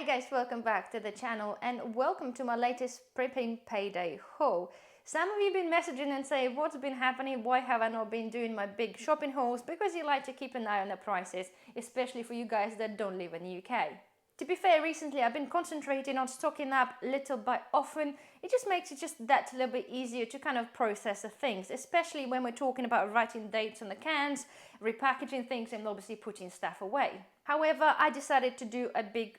Hi guys, welcome back to the channel and welcome to my latest prepping payday haul. Some of you have been messaging and saying what's been happening, why have I not been doing my big shopping hauls? Because you like to keep an eye on the prices, especially for you guys that don't live in the UK. To be fair, recently I've been concentrating on stocking up little by often. It just makes it just that little bit easier to kind of process the things, especially when we're talking about writing dates on the cans, repackaging things and obviously putting stuff away. However, I decided to do a big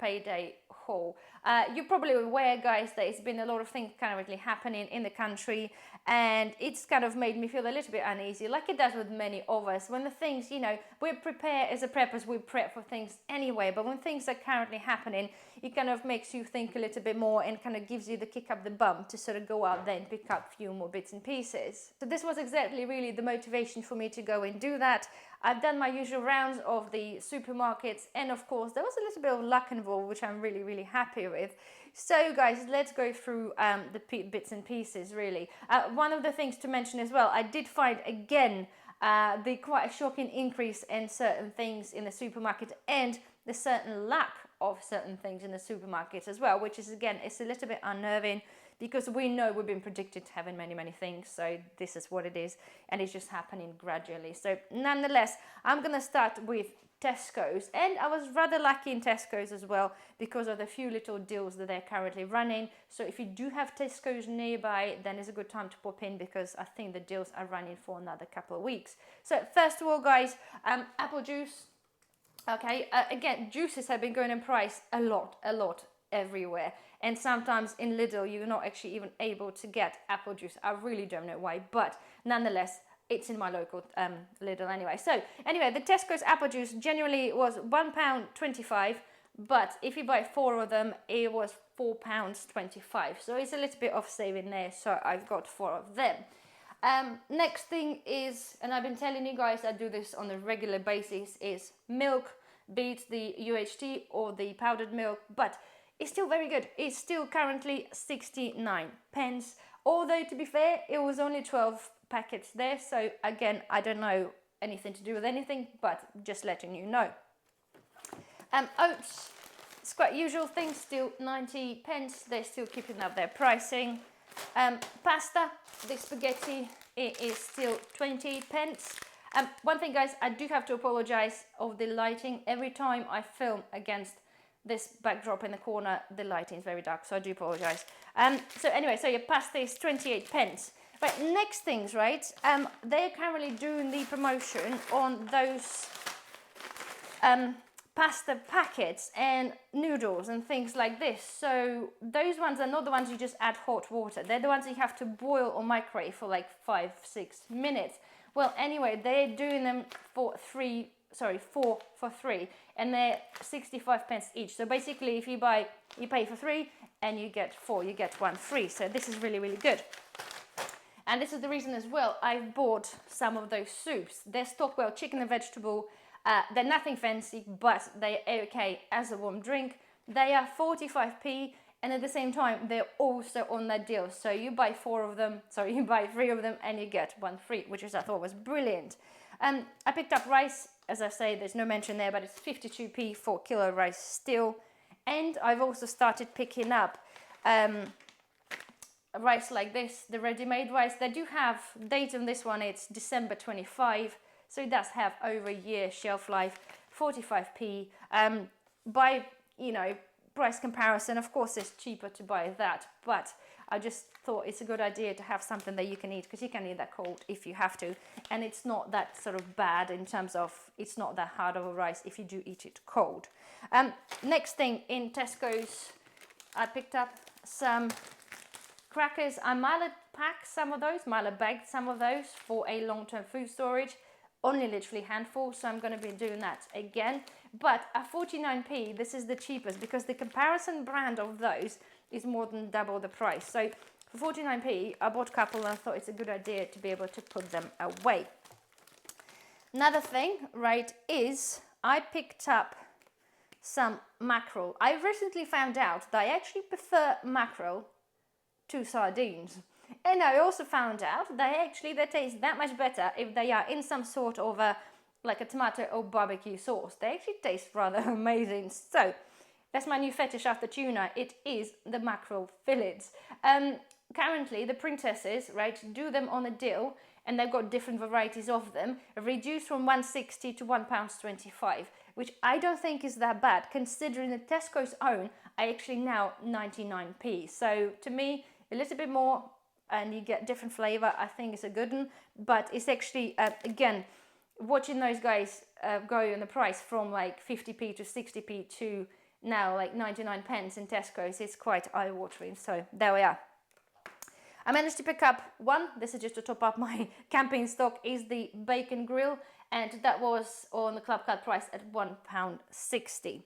payday haul. You're probably aware, guys, that it's been a lot of things currently happening in the country, and it's kind of made me feel a little bit uneasy, like it does with many of us. When the things, we prepare as a preppers, we prep for things anyway, but when things are currently happening, it kind of makes you think a little bit more and kind of gives you the kick up the bum to sort of go out there and pick up a few more bits and pieces. So this was exactly really the motivation for me to go and do that. I've done my usual rounds of the supermarkets, and of course there was a little bit of luck involved, which I'm really happy with. So guys, let's go through the bits and pieces really. One of the things to mention as well, I did find again the quite a shocking increase in certain things in the supermarket and the certain lack of certain things in the supermarkets as well, which is again, it's a little bit unnerving because we know we've been predicted to having many things, so this is what it is, and it's just happening gradually. So nonetheless, I'm gonna start with Tesco's, and I was rather lucky in Tesco's as well because of the few little deals that they're currently running. So if you do have Tesco's nearby, then it's a good time to pop in because I think the deals are running for another couple of weeks. So first of all, guys, apple juice. Okay, again, juices have been going in price a lot everywhere, and sometimes in Lidl you're not actually even able to get apple juice. I really don't know why, but nonetheless it's in my local Lidl anyway. So anyway, the Tesco's apple juice generally was £1.25, but if you buy 4 of them it was £4.25, so it's a little bit of saving there, so I've got 4 of them. Next thing is, and I've been telling you guys I do this on a regular basis, is milk, be it the UHT or the powdered milk, but it's still very good. It's still currently 69 pence, although to be fair, it was only 12 packets there, so again, I don't know anything to do with anything, but just letting you know. Oats, it's quite usual thing, still 90 pence, they're still keeping up their pricing. Pasta, the spaghetti, it is still 20 pence. One thing, guys, I do have to apologize of the lighting. Every time I film against this backdrop in the corner, the lighting is very dark, so I do apologize. So anyway, so your pasta is 28 pence. Right, next things, right, they're currently doing the promotion on those pasta packets and noodles and things like this. So those ones are not the ones you just add hot water. They're the ones you have to boil or microwave for like 5-6 minutes. Well, anyway, they're doing them for 4 for 3, and they're 65 pence each. So basically, if you pay for 3 and you get 4, you get 1 free. So this is really good. And this is the reason as well I've bought some of those soups. They're Stockwell chicken and vegetable. They're nothing fancy, but they're okay as a warm drink. They are 45p, and at the same time they're also on that deal. So you buy 3 of them and you get 1 free, which I thought was brilliant. I picked up rice. As I say, there's no mention there, but it's 52p for kilo rice still. And I've also started picking up rice like this, the ready-made rice. They do have date on this one, it's December 25, so it does have over a year shelf life, 45p. By, price comparison, of course it's cheaper to buy that, but I just thought it's a good idea to have something that you can eat, because you can eat that cold if you have to, and it's not that sort of bad in terms of, it's not that hard of a rice if you do eat it cold. Next thing in Tesco's, I picked up some crackers. I bagged some of those for a long-term food storage, only literally handful, so I'm going to be doing that again. But at 49p, this is the cheapest because the comparison brand of those is more than double the price. So for 49p, I bought a couple and I thought it's a good idea to be able to put them away. Another thing, right, is I picked up some mackerel. I recently found out that I actually prefer mackerel to sardines. And I also found out that they taste that much better if they are in some sort of like a tomato or barbecue sauce. They actually taste rather amazing. So that's my new fetish after tuna. It is the mackerel fillets. Currently, the princesses, right, do them on a deal, and they've got different varieties of them, reduced from £1.60 to £1.25, which I don't think is that bad, considering the Tesco's own are actually now 99p. So to me, a little bit more, and you get different flavour. I think it's a good one, but it's actually, again, watching those guys go in the price from like 50p to 60p to now like 99 pence in Tesco's, it's quite eye-watering. So there we are. I managed to pick up one. This is just to top up my camping stock, is the bacon grill, and that was on the Club Card price at £1.60.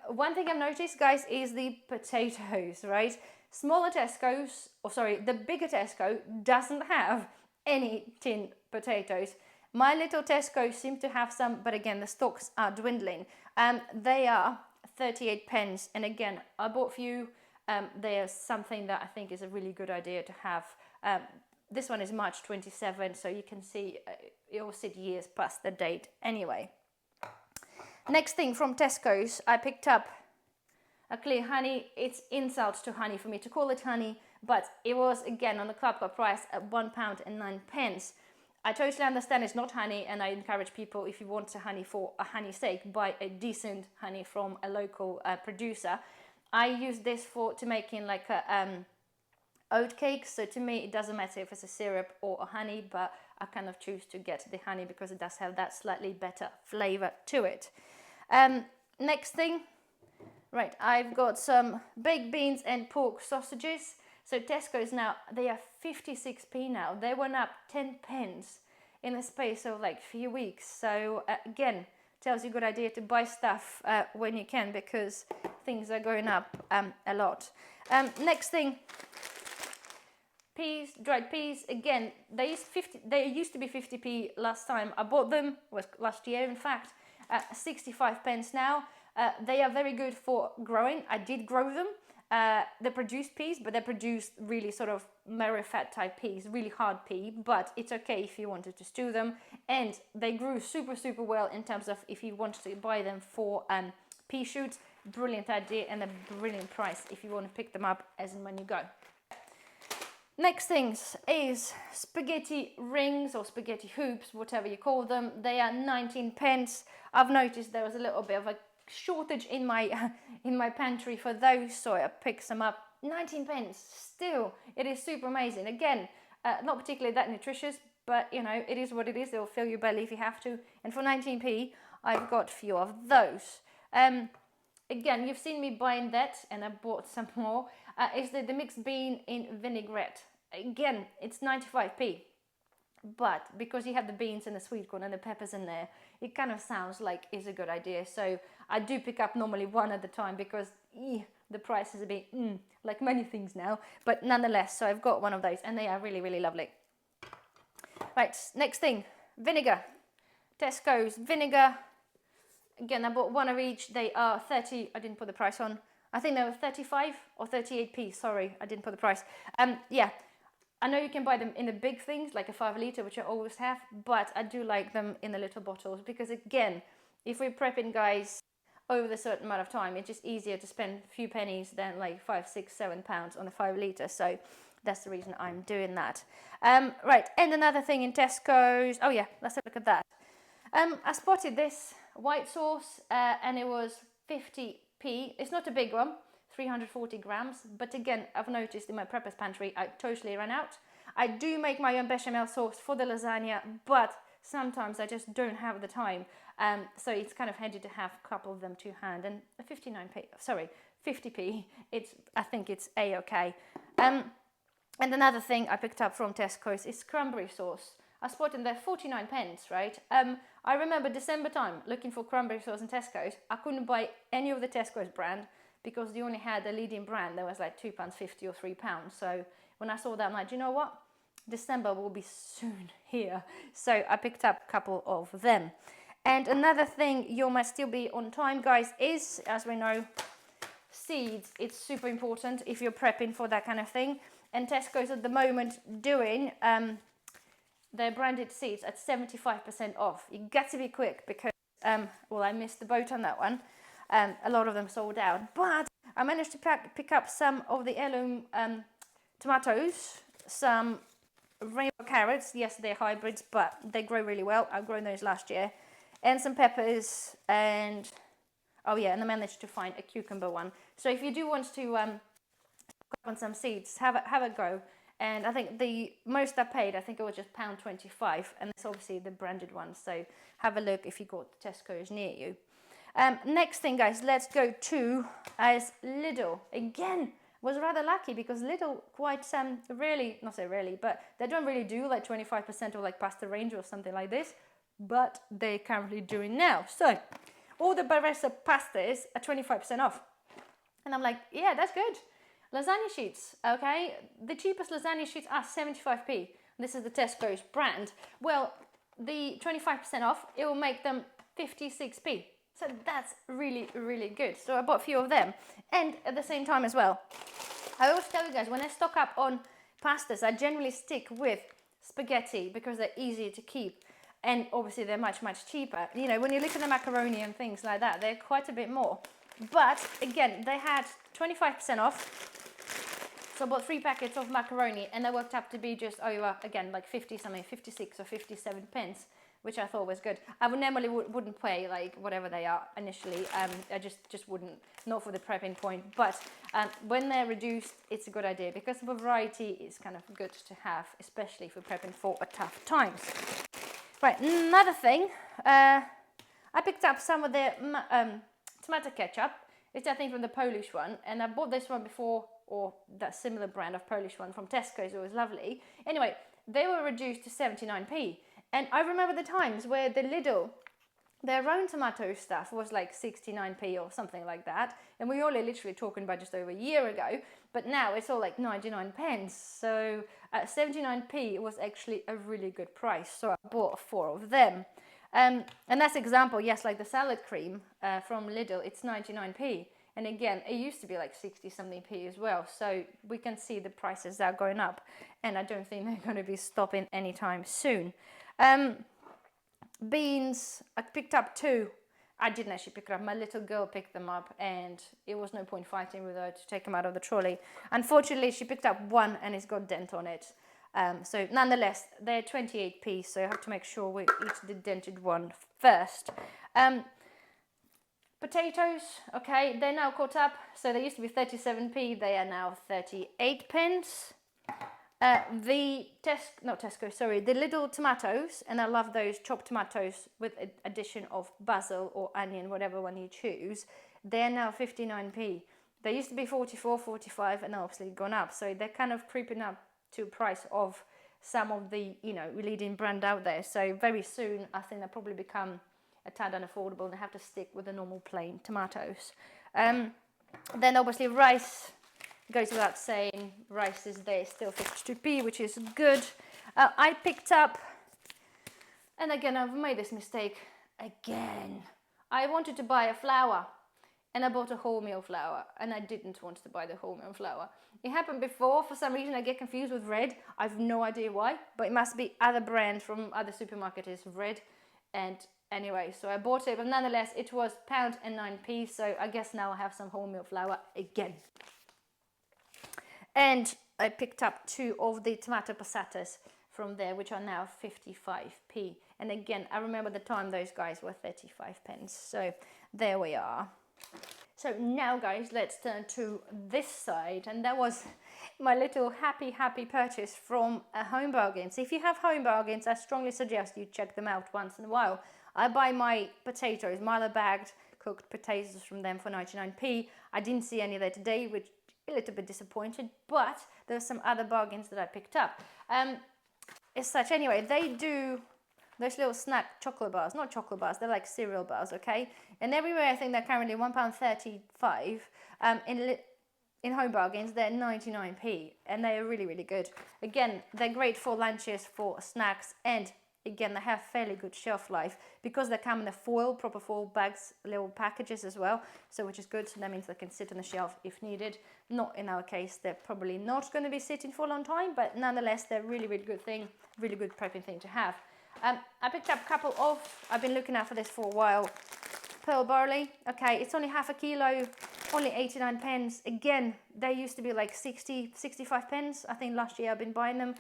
One thing I've noticed, guys, is the potatoes, right? Smaller Tesco's, or sorry, the bigger Tesco doesn't have any tin potatoes. My little Tesco seem to have some, but again, the stocks are dwindling. They are 38 pence, and again, I bought a few. There's something that I think is a really good idea to have. This one is March 27, so you can see it will sit years past the date anyway. Next thing from Tesco's, I picked up a clear honey. It's insult to honey for me to call it honey, but it was again on the Club Card price at £1.09. I totally understand it's not honey, and I encourage people, if you want a honey for a honey's sake, buy a decent honey from a local producer. I use this to making like a oat cake, so to me it doesn't matter if it's a syrup or a honey, but I kind of choose to get the honey because it does have that slightly better flavour to it. Next thing, right, I've got some baked beans and pork sausages. So Tesco's now, they are 56p now. They went up 10 pence in the space of like a few weeks. So again, tells you a good idea to buy stuff when you can, because things are going up a lot. Next thing, peas, dried peas. Again, they used to be 50p last time I bought them, was last year in fact, 65 pence now. They are very good for growing. I did grow them. They produce peas, but they produce really sort of marrow fat type peas, really hard pea, but it's okay if you wanted to stew them. And they grew super well in terms of if you wanted to buy them for pea shoots. Brilliant idea and a brilliant price if you want to pick them up as and when you go. Next things is spaghetti rings or spaghetti hoops, whatever you call them. They are 19 pence. I've noticed there was a little bit of a shortage in my pantry for those, so I picked some up. 19 pence still, it is super amazing. Again, not particularly that nutritious, but you know, it is what it is. They'll fill your belly if you have to, and for 19p I've got a few of those. Again, you've seen me buying that, and I bought some more. Is the mixed bean in vinaigrette. Again, it's 95p, but because you have the beans and the sweet corn and the peppers in there, it kind of sounds like it's a good idea. So I do pick up normally one at a time because the price is a bit like many things now, but nonetheless, so I've got one of those and they are really lovely. Right, next thing, vinegar. Tesco's vinegar. Again, I bought one of each. They are 30, I didn't put the price on. I think they were 35 or 38p, sorry, I didn't put the price. Yeah, I know you can buy them in the big things, like a 5 litre, which I always have, but I do like them in the little bottles, because again, if we're prepping, guys, over a certain amount of time, it's just easier to spend a few pennies than like 5, 6, 7 pounds on a 5 litre, so that's the reason I'm doing that. Right, and another thing in Tesco's, oh yeah, let's have a look at that. I spotted this white sauce, and it was 50p. It's not a big one, 340 grams, but again, I've noticed in my prepper's pantry, I totally ran out. I do make my own bechamel sauce for the lasagna, but sometimes I just don't have the time. So it's kind of handy to have a couple of them to hand, and 50p, I think it's a-okay. And another thing I picked up from Tesco's is cranberry sauce. I spotted there 49 pence, right? I remember December time looking for cranberry sauce in Tesco's. I couldn't buy any of the Tesco's brand because they only had a leading brand that was like £2.50 or £3. So when I saw that, I'm like, you know what? December will be soon here. So I picked up a couple of them. And another thing, you must still be on time, guys, is, as we know, seeds. It's super important if you're prepping for that kind of thing. And Tesco's at the moment doing their branded seeds at 75% off. You got to be quick because, well, I missed the boat on that one. A lot of them sold out, but I managed to pick up some of the heirloom tomatoes, some rainbow carrots. Yes, they're hybrids, but they grow really well. I've grown those last year. And some peppers, and oh yeah, and I managed to find a cucumber one. So if you do want to stock up on some seeds, have a go. And I think the most I paid, I think it was just £1.25, and it's obviously the branded one. So have a look if you got Tesco's near you. Next thing, guys, let's go to Lidl. Again, was rather lucky because Lidl quite rarely, not so rarely, but they don't really do like 25% of like pasta range or something like this, but they're currently doing now. So all the Baressa pastas are 25% off. And I'm like, yeah, that's good. Lasagna sheets, okay? The cheapest lasagna sheets are 75p. This is the Tesco's brand. Well, the 25% off, it will make them 56p. So that's really, really good. So I bought a few of them. And at the same time as well, I always tell you guys, when I stock up on pastas, I generally stick with spaghetti because they're easier to keep. And obviously they're much, much cheaper. You know, when you look at the macaroni and things like that, they're quite a bit more. But again, they had 25% off. So I bought 3 packets of macaroni, and they worked up to be just over, again, like 50 something, 56 or 57 pence, which I thought was good. I would normally wouldn't pay like whatever they are initially. I just wouldn't, not for the prepping point. But when they're reduced, it's a good idea because the variety is kind of good to have, especially for prepping for a tough times. Right, another thing, I picked up some of the tomato ketchup. It's I think from the Polish one, and I bought this one before, or that similar brand of Polish one from Tesco's. It was lovely. Anyway, they were reduced to 79p. And I remember the times where the Lidl, their own tomato stuff was like 69p or something like that. And we were only literally talking about just over a year ago. But now it's all like 99 pence. So 79p was actually a really good price. So I bought 4 of them. And that's example, yes, like the salad cream from Lidl, it's 99p. And again, it used to be like 60 something p as well. So we can see the prices are going up. And I don't think they're going to be stopping anytime soon. Beans, I picked up 2. I didn't actually pick it up. My little girl picked them up, and it was no point fighting with her to take them out of the trolley. Unfortunately, she picked up 1 and it's got a dent on it. So nonetheless, they're 28p, so you have to make sure we eat the dented one first. Potatoes, okay, they're now caught up. So they used to be 37p, they are now 38 pence. The Lidl tomatoes, and I love those chopped tomatoes with addition of basil or onion, whatever one you choose. They're now 59p. They used to be 44, 45, and obviously gone up. So they're kind of creeping up to price of some of the, you know, leading brand out there. So very soon, I think they'll probably become a tad unaffordable, and they have to stick with the normal plain tomatoes. Then obviously rice. Goes without saying, rice is there, still 52p, which is good. I picked up, and again, I've made this mistake again. I wanted to buy a flour, and I bought a wholemeal flour, and I didn't want to buy the wholemeal flour. It happened before. For some reason, I get confused with Red. I have no idea why, but it must be other brand from other supermarkets, Red. And anyway, so I bought it, but nonetheless, it was £1.09, so I guess now I have some wholemeal flour again. And I picked up 2 of the tomato passatas from there, which are now 55p. And again, I remember the time those guys were 35 pence. So there we are. So now, guys, let's turn to this side. And that was my little happy purchase from Home Bargains. If you have Home Bargains, I strongly suggest you check them out once in a while. I buy my potatoes, milo bagged cooked potatoes from them for 99p. I didn't see any there today, which a little bit disappointed, but there's some other bargains that I picked up. As such, anyway, they do those little snack chocolate bars, not chocolate bars, they're like cereal bars, okay? And everywhere I think they're currently £1.35. In Home Bargains, they're 99p, and they're really, really good. Again, they're great for lunches, for snacks, and again, they have fairly good shelf life because they come in the foil, proper foil bags, little packages as well. So which is good. So that means they can sit on the shelf if needed. Not in our case, they're probably not going to be sitting for a long time, but nonetheless, they're really, really good thing, really good prepping thing to have. I picked up a couple of, I've been looking out for this for a while, pearl barley. Okay, it's only half a kilo, only 89 pence. Again, they used to be like 60, 65 pence. I think last year I've been buying them.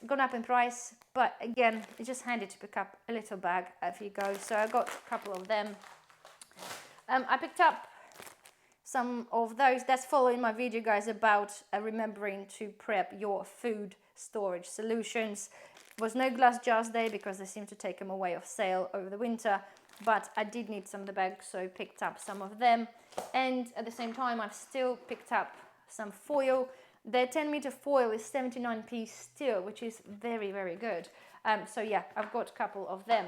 Gone up in price, but again, it's just handy to pick up a little bag if you go. So I got a couple of them. I picked up some of those. That's following my video, guys, about remembering to prep your food storage solutions. Was no glass jars there because they seem to take them away off sale over the winter, but I did need some of the bags, so I picked up some of them. And at the same time, I've still picked up some foil. Their 10-meter foil is 79p still, which is very, very good. So yeah, I've got a couple of them.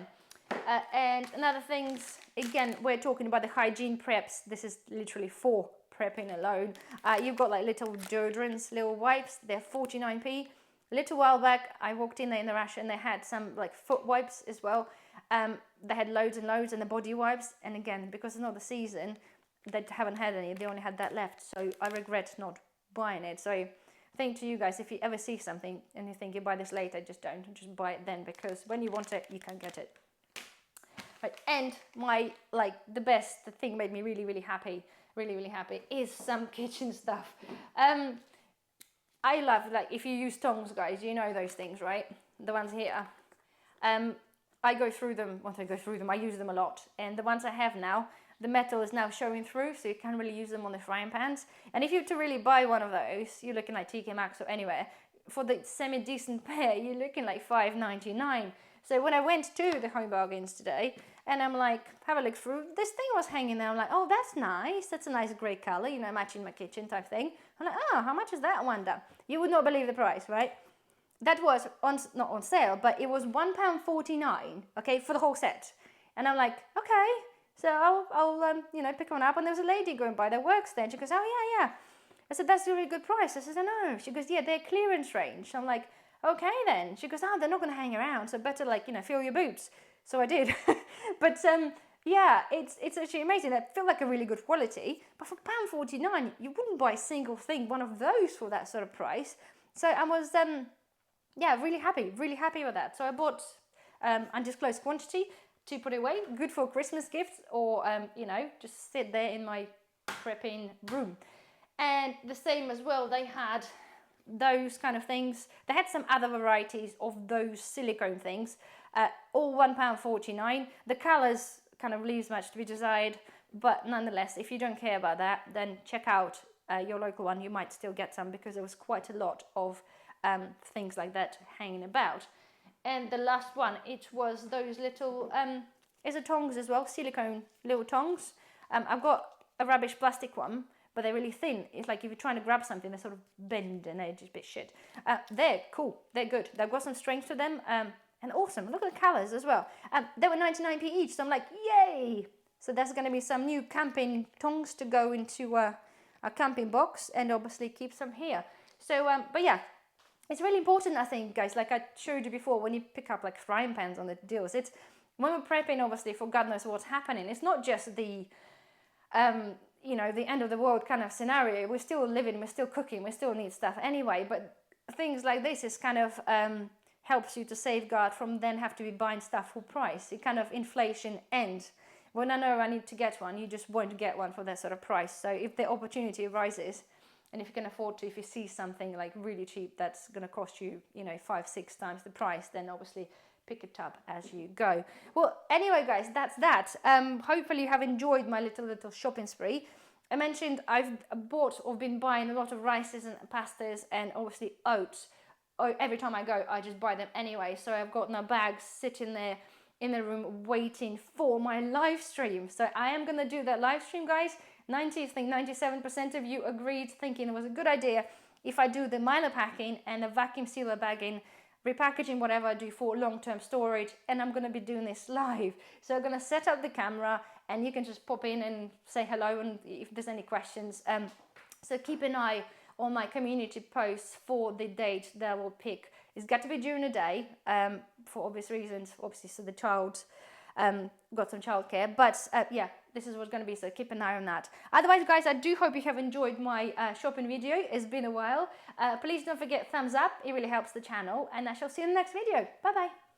And another things, again, we're talking about the hygiene preps. This is literally for prepping alone. You've got like little deodorants, little wipes. They're 49p. A little while back, I walked in there in the rush and they had some like foot wipes as well. They had loads and loads, and the body wipes. And again, because it's not the season, they haven't had any. They only had that left. So I regret not buying it. So I think to you guys, if you ever see something and you think you buy this later, just don't. Just buy it then, because when you want it, you can get it. Right. And my, like, the thing made me really, really happy, is some kitchen stuff. I love, like, if you use tongs, guys, you know those things, right? The ones here. I go through them, I use them a lot. And the ones I have now, the metal is now showing through, so you can't really use them on the frying pans. And if you were to really buy one of those, you're looking like TK Maxx or anywhere, for the semi-decent pair, you're looking like $5.99. So when I went to the Home Bargains today, and I'm like, have a look through, this thing was hanging there. I'm like, oh, that's nice. That's a nice grey colour, you know, matching my kitchen type thing. I'm like, oh, how much is that, I wonder? You would not believe the price, right? That was not on sale, but it was £1.49, okay, for the whole set. And I'm like, okay, so I'll you know, pick one up. And there was a lady going by that works there, and she goes, oh, yeah. I said, that's a really good price. I said, I know. She goes, yeah, they're clearance range. I'm like, okay then. She goes, oh, they're not going to hang around, so better, like, you know, fill your boots. So I did. But yeah, it's actually amazing. They feel like a really good quality, but for £1.49, you wouldn't buy a single thing, one of those, for that sort of price. So I was yeah, really happy with that. So I bought undisclosed quantity to put away, good for Christmas gifts, or you know, just sit there in my prepping room. And the same as well, they had those kind of things. They had some other varieties of those silicone things, all £1.49. The colours kind of leaves much to be desired, but nonetheless, if you don't care about that, then check out your local one. You might still get some, because there was quite a lot of things like that hanging about. And the last one, it was those little is it tongs as well, silicone little tongs. I've got a rubbish plastic one, but they're really thin. It's like if you're trying to grab something, they sort of bend and they're just a bit shit. They're cool, they're good, they've got some strength to them, and awesome. Look at the colours as well. They were 99p each, so I'm like, yay! So there's going to be some new camping tongs to go into a camping box, and obviously keep some here. So but yeah, it's really important, I think, guys, like I showed you before, when you pick up like frying pans on the deals, it's when we're prepping, obviously, for God knows what's happening. It's not just the you know, the end of the world kind of scenario. We're still living, we're still cooking, we still need stuff anyway, but things like this is kind of helps you to safeguard from then have to be buying stuff full price. It kind of inflation ends. When I know I need to get one, you just won't get one for that sort of price. So if the opportunity arises, and if you can afford to, if you see something like really cheap that's going to cost you, you know, 5-6 times the price, then obviously pick it up as you go. Well, anyway, guys, that's that. Hopefully you have enjoyed my little shopping spree. I mentioned I've bought or been buying a lot of rices and pastas and obviously oats. Every time I go, I just buy them anyway. So I've got now bags sitting there in the room waiting for my live stream. So I am going to do that live stream, guys. 97% of you agreed, thinking it was a good idea if I do the Milo packing and the vacuum sealer bagging, repackaging, whatever I do for long-term storage, and I'm going to be doing this live. So I'm going to set up the camera, and you can just pop in and say hello, and if there's any questions. So keep an eye on my community posts for the date that I will pick. It's got to be during the day, for obvious reasons, obviously, so the child got some childcare, but yeah, this is what's going to be, so keep an eye on that. Otherwise, guys, I do hope you have enjoyed my shopping video. It's been a while. Please don't forget thumbs up, it really helps the channel, and I shall see you in the next video. Bye bye.